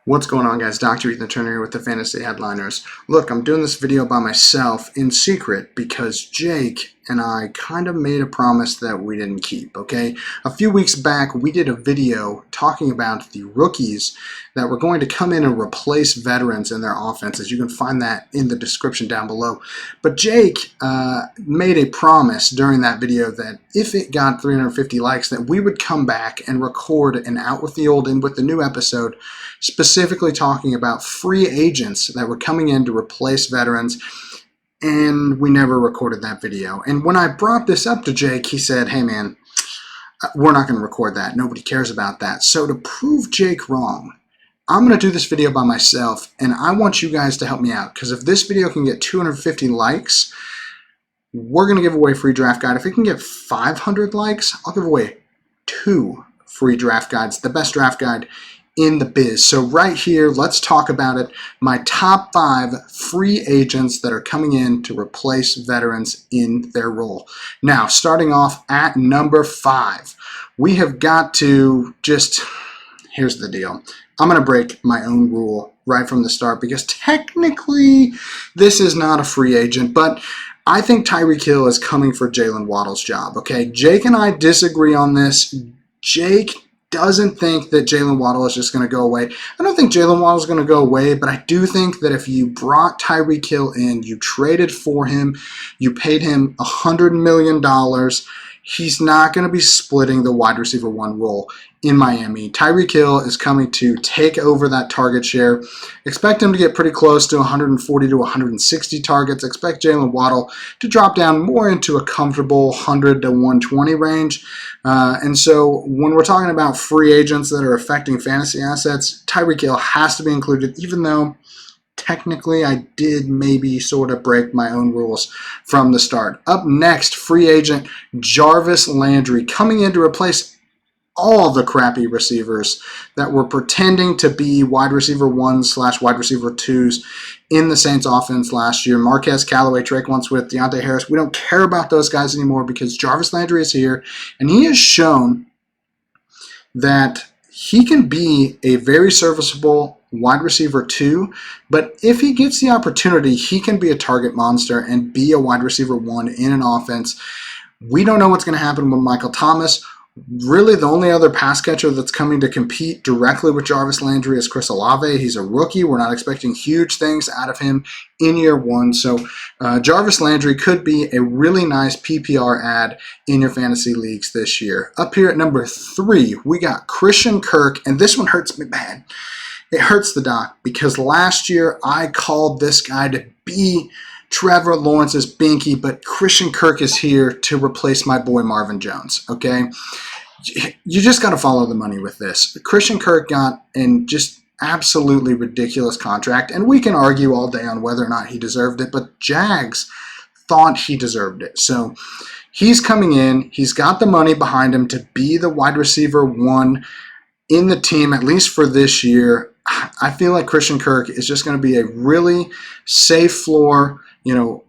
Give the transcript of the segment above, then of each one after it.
What's going on, guys? Dr. Ethan Turner here with the Fantasy Headliners. Look, I'm doing this video by myself in secret because Jake and I kind of made a promise that we didn't keep, okay? A few weeks back, we did a video talking about the rookies that were going to come in and replace veterans in their offenses. You can find that in the description down below. But Jake made a promise during that video that if it got 350 likes, that we would come back and record an Out with the Old, In with the New episode, specifically talking about free agents that were coming in to replace veterans, and we never recorded that video. And when I brought this up to Jake, he said, hey man, we're not going to record that. Nobody cares about that. So to prove Jake wrong, I'm going to do this video by myself, and I want you guys to help me out, because if this video can get 250 likes, we're going to give away a free draft guide. If it can get 500 likes, I'll give away 2 free draft guides, the best draft guide in the biz. So right here, let's talk about it. My top 5 free agents that are coming in to replace veterans in their role. Now, starting off at number 5, we have got to just, here's the deal. I'm going to break my own rule right from the start because technically this is not a free agent, but I think Tyreek Hill is coming for Jalen Waddle's job, okay? Jake and I disagree on this. Jake doesn't think that Jalen Waddle is just going to go away. I don't think Jalen Waddle is going to go away, but I do think that if you brought Tyreek Hill in, you traded for him, you paid him $100 million, he's not going to be splitting the wide receiver 1 role in Miami. Tyreek Hill is coming to take over that target share. Expect him to get pretty close to 140 to 160 targets. Expect Jalen Waddle to drop down more into a comfortable 100 to 120 range. And so when we're talking about free agents that are affecting fantasy assets, Tyreek Hill has to be included, even though technically I did maybe sort of break my own rules from the start. Up next, free agent Jarvis Landry, coming in to replace all the crappy receivers that were pretending to be wide receiver 1/ wide receiver 2s in the Saints offense last year. Marquez Callaway, Traquan Swift, Deontay Harris. We don't care about those guys anymore because Jarvis Landry is here, and he has shown that he can be a very serviceable wide receiver 2, but if he gets the opportunity, he can be a target monster and be a wide receiver 1 in an offense. We don't know what's going to happen with Michael Thomas. Really, the only other pass catcher that's coming to compete directly with Jarvis Landry is Chris Olave. He's a rookie. We're not expecting huge things out of him in year 1. So Jarvis Landry could be a really nice PPR ad in your fantasy leagues this year. Up here at number 3, we got Christian Kirk, and this one hurts me bad. It hurts the doc because last year I called this guy to be Trevor Lawrence's binky, but Christian Kirk is here to replace my boy Marvin Jones, okay? You just got to follow the money with this. Christian Kirk got an just absolutely ridiculous contract, and we can argue all day on whether or not he deserved it, but Jags thought he deserved it. So he's coming in. He's got the money behind him to be the wide receiver 1 in the team, at least for this year. I feel like Christian Kirk is just going to be a really safe floor,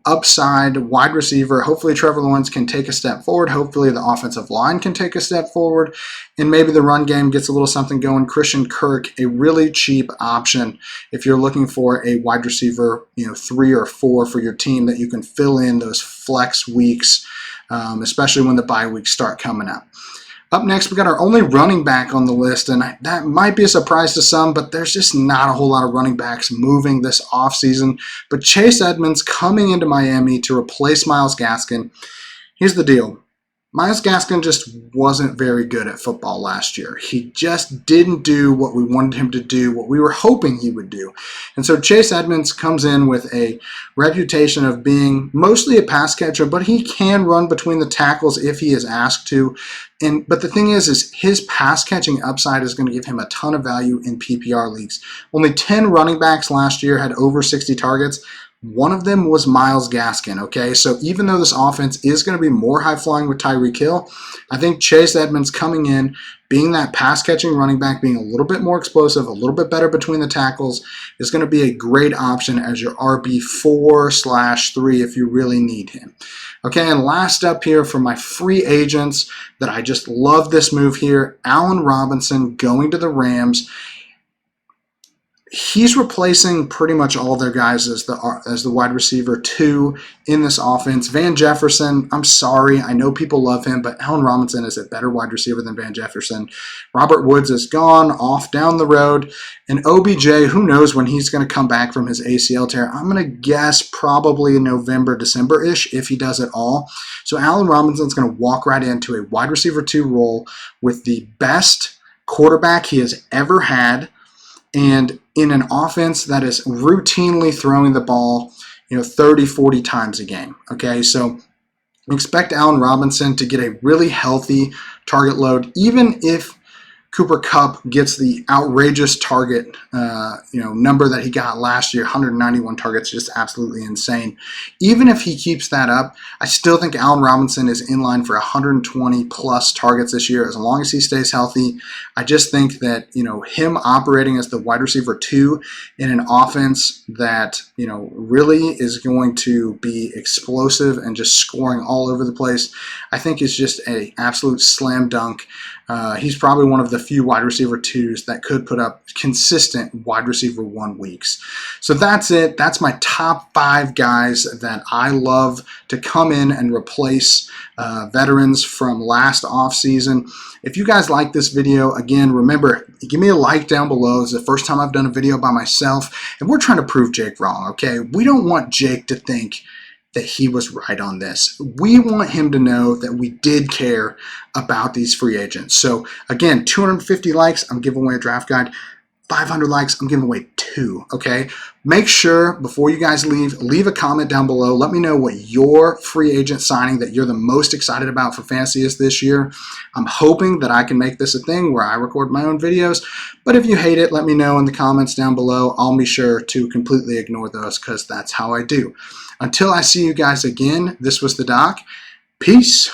upside wide receiver. Hopefully Trevor Lawrence can take a step forward. Hopefully the offensive line can take a step forward, and maybe the run game gets a little something going. Christian Kirk, a really cheap option if you're looking for a wide receiver, 3 or 4 for your team that you can fill in those flex weeks, especially when the bye weeks start coming up. Up next, we got our only running back on the list, and that might be a surprise to some, but there's just not a whole lot of running backs moving this offseason. But Chase Edmonds coming into Miami to replace Myles Gaskin. Here's the deal. Myles Gaskin just wasn't very good at football last year. He just didn't do what we wanted him to do, what we were hoping he would do. And so Chase Edmonds comes in with a reputation of being mostly a pass catcher, but he can run between the tackles if he is asked to. But the thing is his pass catching upside is going to give him a ton of value in PPR leagues. Only 10 running backs last year had over 60 targets. One of them was Myles Gaskin, okay? So even though this offense is going to be more high-flying with Tyreek Hill, I think Chase Edmonds coming in, being that pass-catching running back, being a little bit more explosive, a little bit better between the tackles, is going to be a great option as your RB4/3 if you really need him. Okay, and last up here for my free agents that I just love this move here, Allen Robinson going to the Rams. he's replacing pretty much all their guys as the wide receiver 2 in this offense. Van Jefferson, I'm sorry, I know people love him, but Allen Robinson is a better wide receiver than Van Jefferson. Robert Woods is gone, off down the road, and OBJ, who knows when he's going to come back from his ACL tear. I'm going to guess probably November, December-ish, if he does at all. So Allen Robinson's going to walk right into a wide receiver 2 role with the best quarterback he has ever had, and in an offense that is routinely throwing the ball, 30, 40 times a game. Okay, so expect Allen Robinson to get a really healthy target load, even if Cooper Kupp gets the outrageous target number that he got last year, 191 targets, just absolutely insane. Even if he keeps that up, I still think Allen Robinson is in line for 120 plus targets this year as long as he stays healthy. I just think that him operating as the wide receiver 2 in an offense that really is going to be explosive and just scoring all over the place, I think is just an absolute slam dunk. He's probably one of the few wide receiver 2s that could put up consistent wide receiver 1 weeks. So that's it. That's my top 5 guys that I love to come in and replace veterans from last offseason. If you guys like this video, again, remember, give me a like down below. It's the first time I've done a video by myself, and we're trying to prove Jake wrong, okay? We don't want Jake to think that he was right on this. We want him to know that we did care about these free agents. So again, 250 likes, I'm giving away a draft guide. 500 likes, I'm giving away 2, okay? Make sure before you guys leave a comment down below. Let me know what your free agent signing that you're the most excited about for fantasy is this year. I'm hoping that I can make this a thing where I record my own videos, but if you hate it, let me know in the comments down below. I'll be sure to completely ignore those because that's how I do. Until I see you guys again, this was the Doc. Peace.